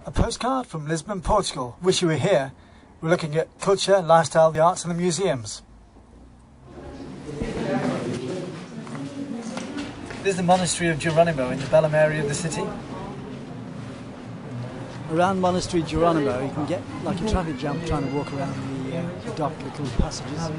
A postcard from Lisbon, Portugal. Wish you were here. We're looking at culture, lifestyle, the arts and the museums. This is the monastery of Geronimo in the Bellum area of the city. Around Monastery Geronimo you can get like a traffic jam trying to walk around the dark little passages.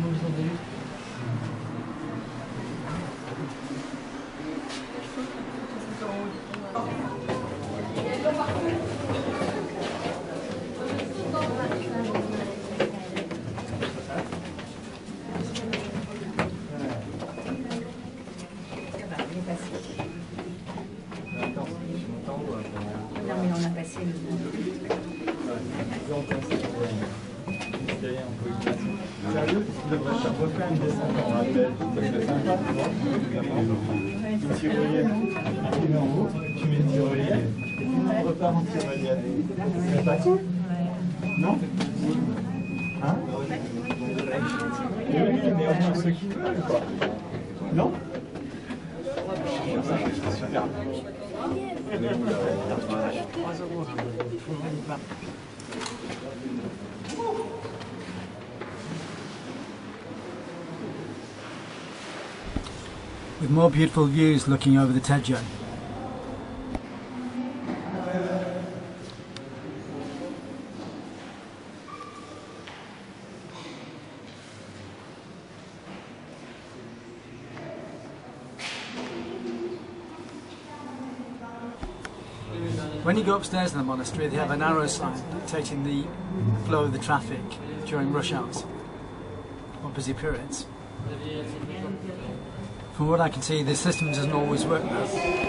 Non? Hein? Non? Super. With more beautiful views looking over the Tejo. When you go upstairs in the monastery, they have an arrow sign dictating the flow of the traffic during rush hours or busy periods. From what I can see, the system doesn't always work though.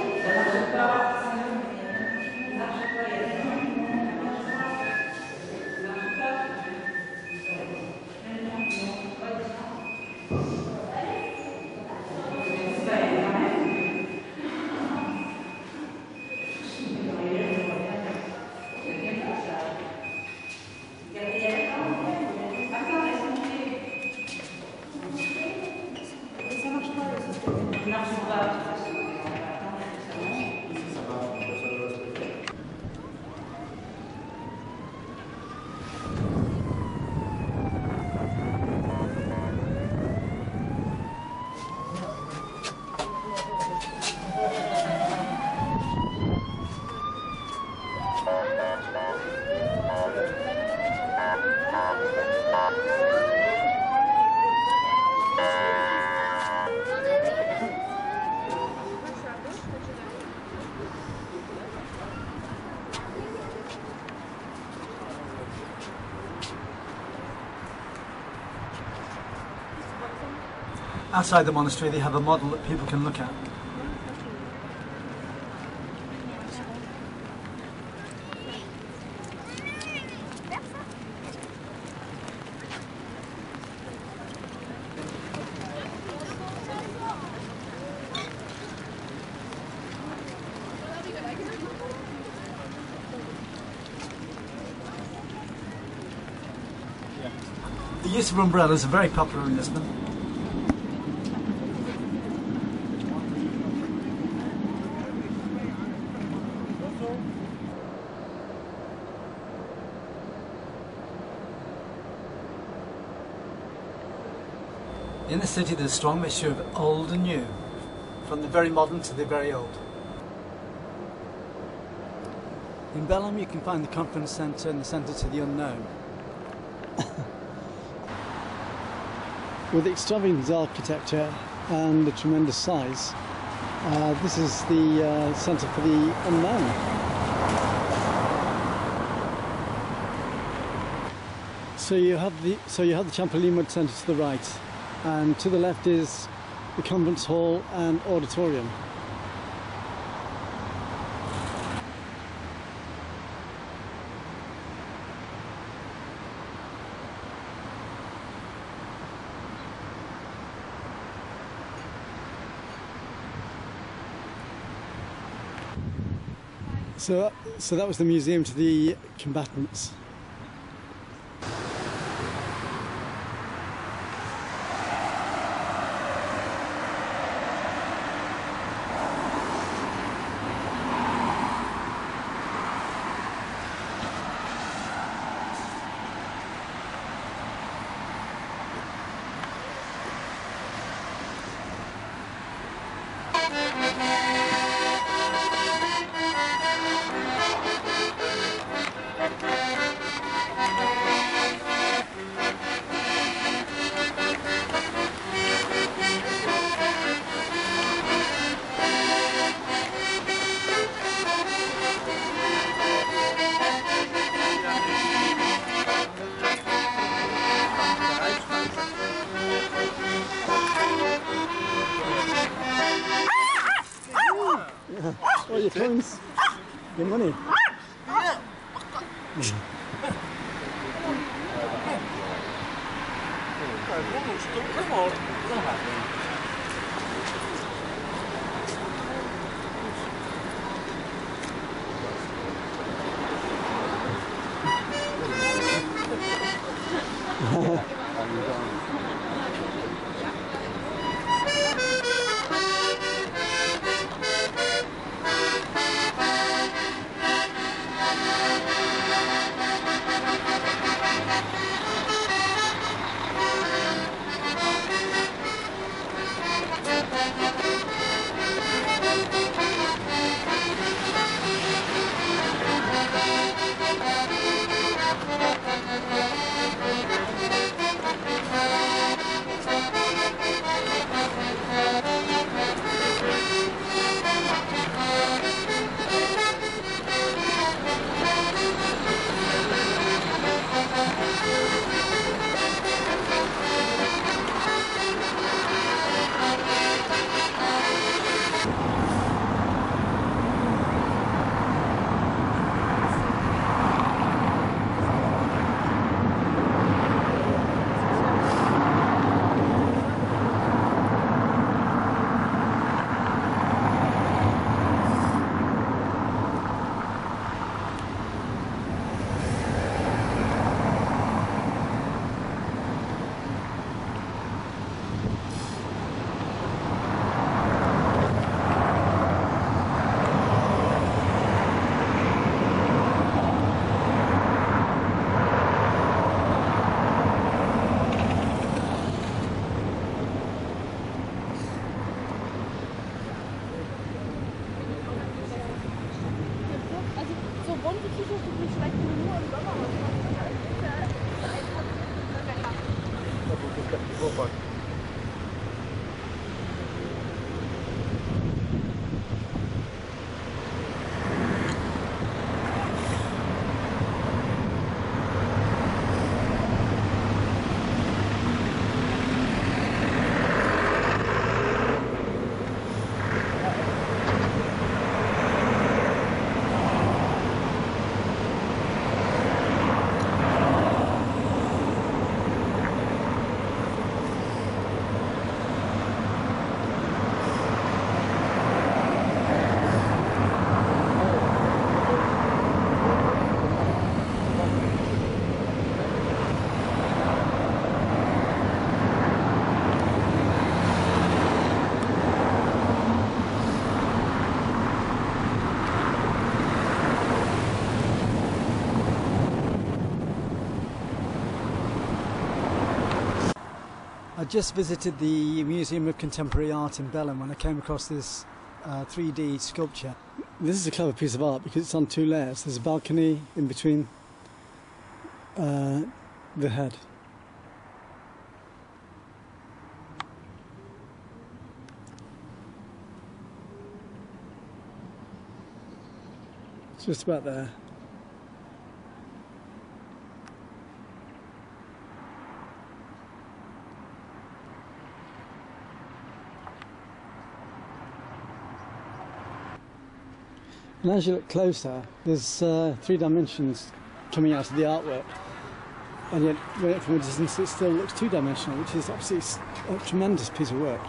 Outside the monastery they have a model that people can look at. The use of umbrellas are very popular in Lisbon. In the city there's a strong mixture of old and new, from the very modern to the very old. In Bellum you can find the conference centre and the centre to the unknown. With extravagant architecture and the tremendous size, this is the centre for the unknown. So you have the Plymouth Centre to the right, and to the left is the conference hall and auditorium. So that was the museum to the combatants. pounds? Your money? I just visited the Museum of Contemporary Art in Belém when I came across this 3D sculpture. This is a clever piece of art because it's on two layers. There's a balcony in between the head. It's just about there. And as you look closer, there's 3 dimensions coming out of the artwork, and yet from a distance it still looks 2-dimensional, which is absolutely a tremendous piece of work.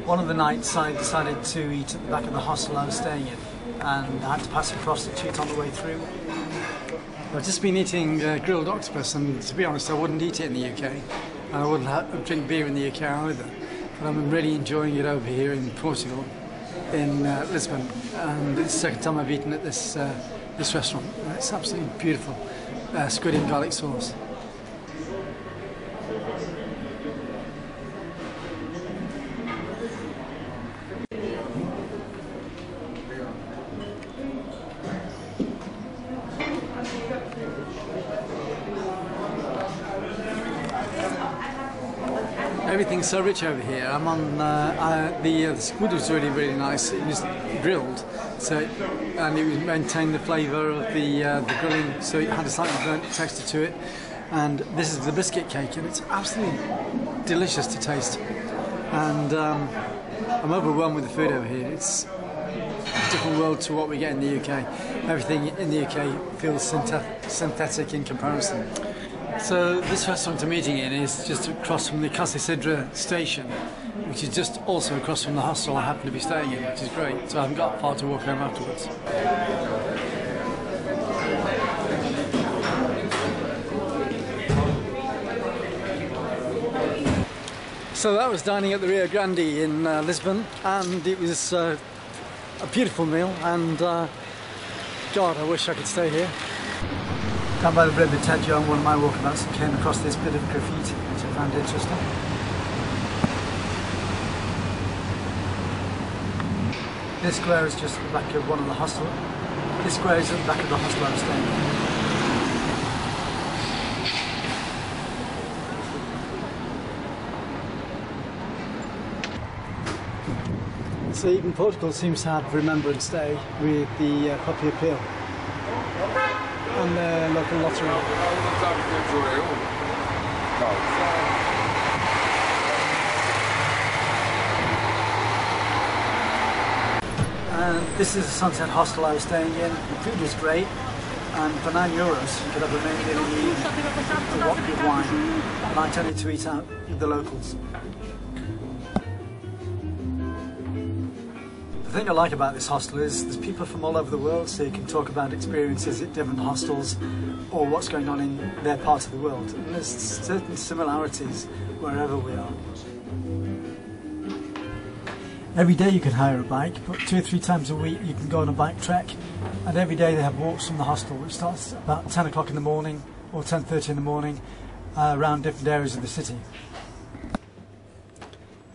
one of the nights I decided to eat at the back of the hostel I was staying in, and I had to pass a prostitute on the way through. I've just been eating grilled octopus, and to be honest I wouldn't eat it in the UK, and I wouldn't drink beer in the UK either, but I'm really enjoying it over here in Portugal, in Lisbon, and it's the second time I've eaten at this restaurant. It's absolutely beautiful, squid and garlic sauce. Everything's so rich over here. I'm on the squid was really nice. It was grilled, and it maintained the flavour of the grilling, so it had a slightly burnt texture to it. And this is the biscuit cake, and it's absolutely delicious to taste. And I'm overwhelmed with the food over here. It's a different world to what we get in the UK. Everything in the UK feels synthetic in comparison. So this restaurant I'm eating in is just across from the Sidra station, which is just also across from the hostel I happen to be staying in, which is great. So I haven't got far to walk home afterwards. So that was dining at the Rio Grande in Lisbon, and it was a beautiful meal, and God, I wish I could stay here. Down by the river Tejo on one of my walkabouts, I came across this bit of graffiti, which I found interesting. This square is just at the back of one of the hostels. This square is at the back of the hostel I was staying in. So even Portugal seems to have Remembrance Day with the Puppy Appeal and the local lottery. And this is a sunset hostel I was staying in. The food was great, and for €9 you could have a meal in the evening, a vodka with wine, and I tended to eat out with the locals. The thing I like about this hostel is there's people from all over the world, so you can talk about experiences at different hostels or what's going on in their part of the world. And there's certain similarities wherever we are. Every day you can hire a bike, but 2 or 3 times a week you can go on a bike trek. And every day they have walks from the hostel, which starts about 10 o'clock in the morning or 10:30 in the morning around different areas of the city.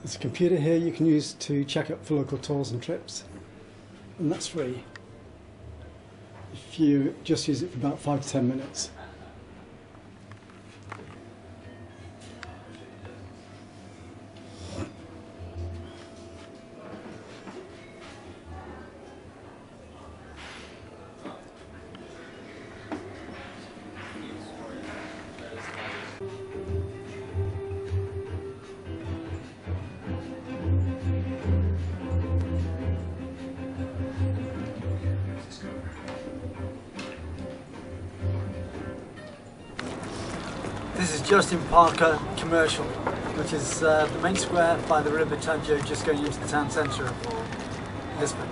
There's a computer here you can use to check up for local tours and trips, and that's free if you just use it for about 5 to 10 minutes. This is Justin Parker Commercial, which is the main square by the river Tejo, just going into the town centre of Lisbon.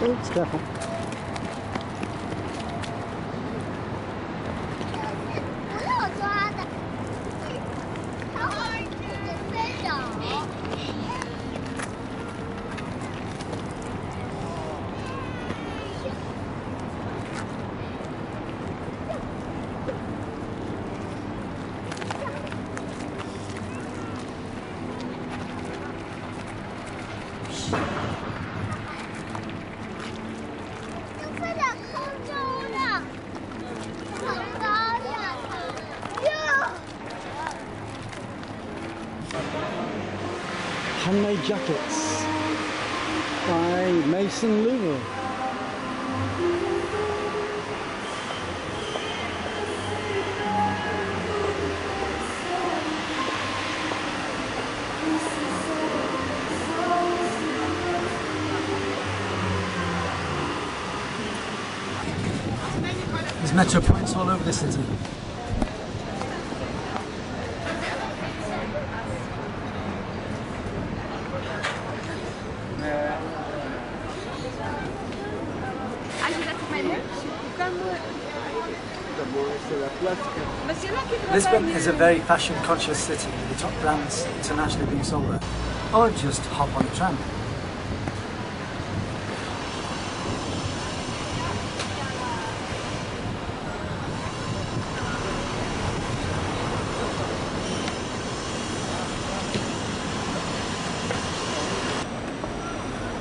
Oops, careful. Handmade jackets by Mason Louver. There's metro points all over the city. Lisbon is a very fashion conscious city with the top brands internationally being sold there. Or just hop on the tram.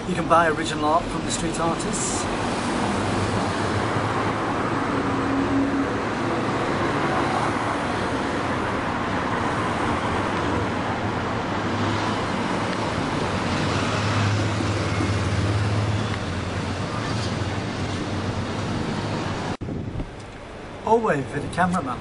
You can buy original art from the street artists. Or wave for the cameraman.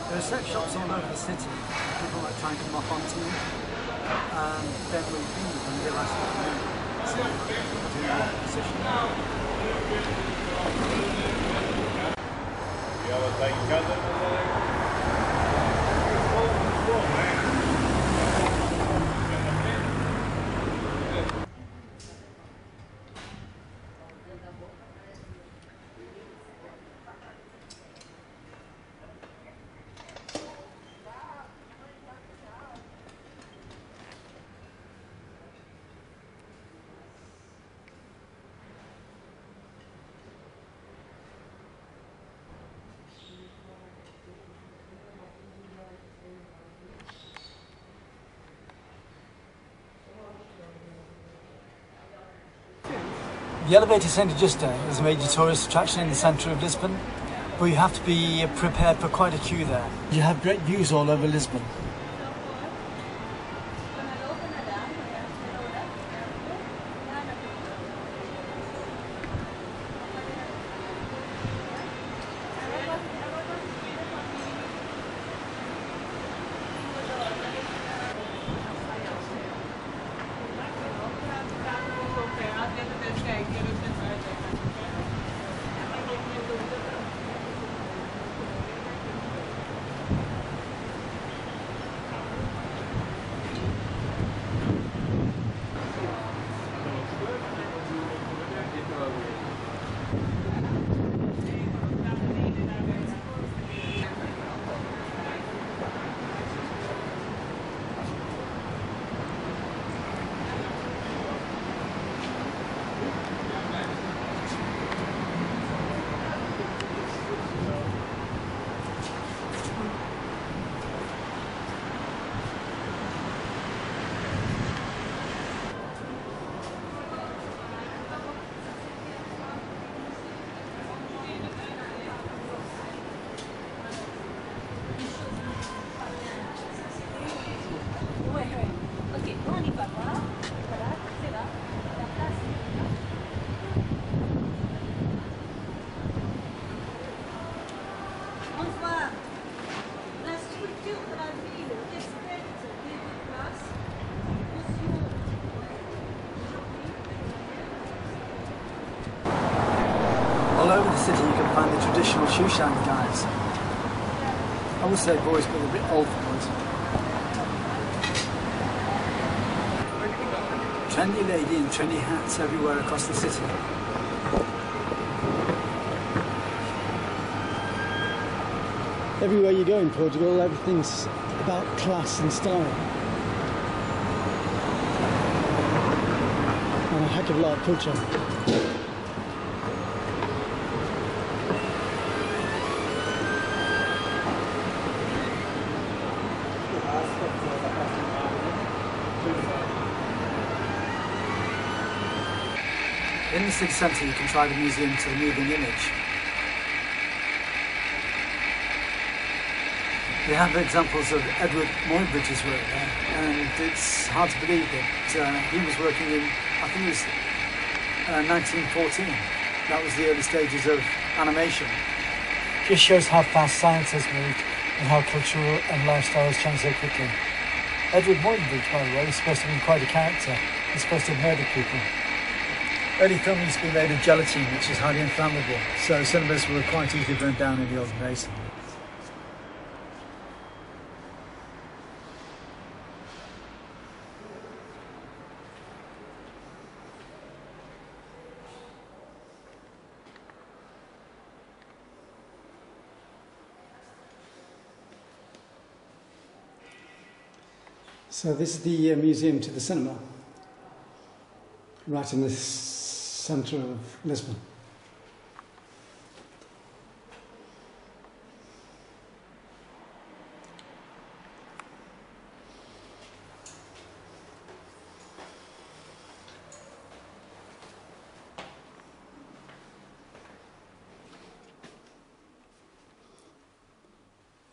There are sex shops all over the city. People like trying to come off onto you, and then we leave and realise what to do. So, do your position. The elevator centre just there is a major tourist attraction in the centre of Lisbon, but you have to be prepared for quite a queue there. You have great views all over Lisbon. All over the city you can find the traditional shoe shine guys. I would say boys, but they're a bit old for boys. Trendy lady in trendy hats everywhere across the city. Everywhere you go in Portugal, everything's about class and style. And a heck of a lot of culture. In the city centre you can try the museum to the moving image. They have examples of Edward Muybridge's work there, and it's hard to believe that he was working in, I think it was 1914. that was the early stages of animation. Just shows how fast science has moved and how cultural and lifestyle has changed so quickly. Edward Moydenbridge, by the way, is supposed to be quite a character. He's supposed to have murdered people. Early film used to be made of gelatine, which is highly inflammable, so cinemas were quite easily burnt down in the olden days. So this is the museum to the cinema, right in the centre of Lisbon.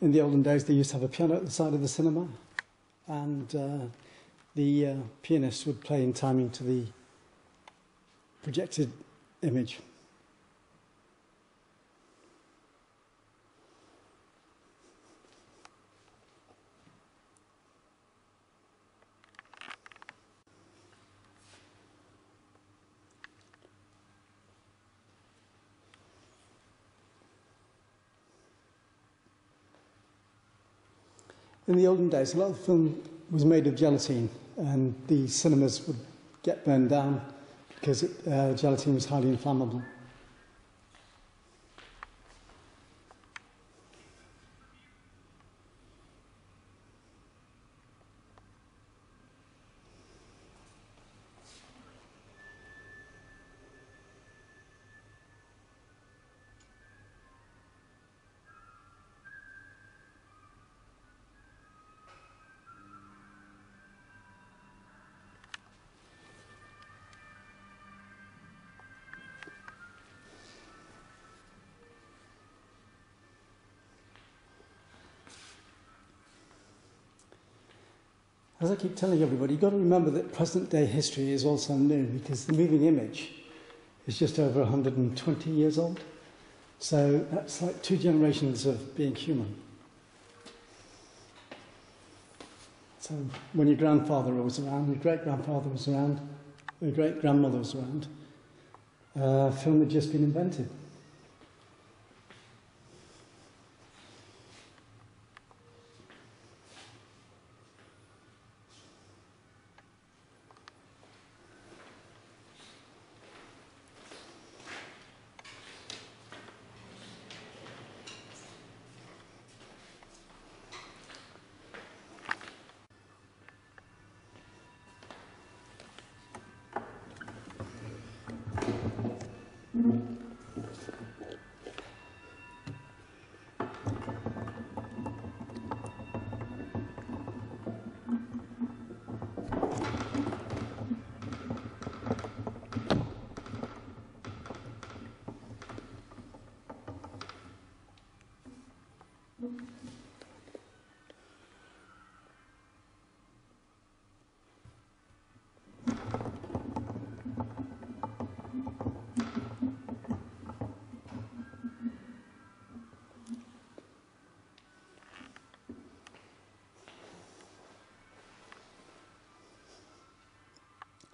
In the olden days, they used to have a piano at the side of the cinema, and the pianist would play in timing to the projected image. In the olden days, a lot of film was made of gelatine, and the cinemas would get burned down because gelatine was highly inflammable. As I keep telling everybody, you've got to remember that present-day history is also new, because the moving image is just over 120 years old. So that's like 2 generations of being human. So when your grandfather was around, your great-grandfather was around, your great-grandmother was around, film had just been invented.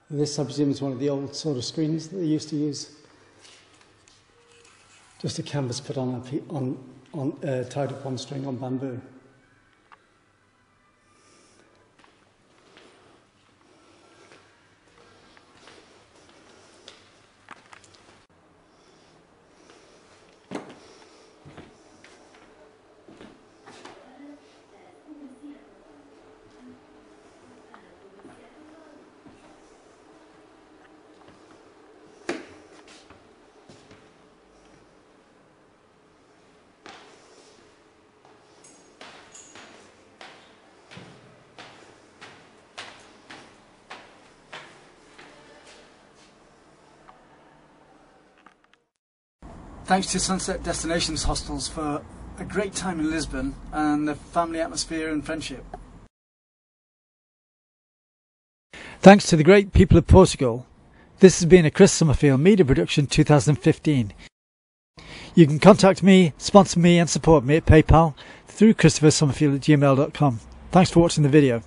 This, I presume, is one of the old sort of screens that they used to use. Just a canvas put on tied up on string on bamboo. Thanks to Sunset Destinations Hostels for a great time in Lisbon and the family atmosphere and friendship. Thanks to the great people of Portugal This has been a Chris Summerfield Media Production 2015. You can contact me, sponsor me and support me at PayPal through christophersummerfield@gmail.com. Thanks for watching the video.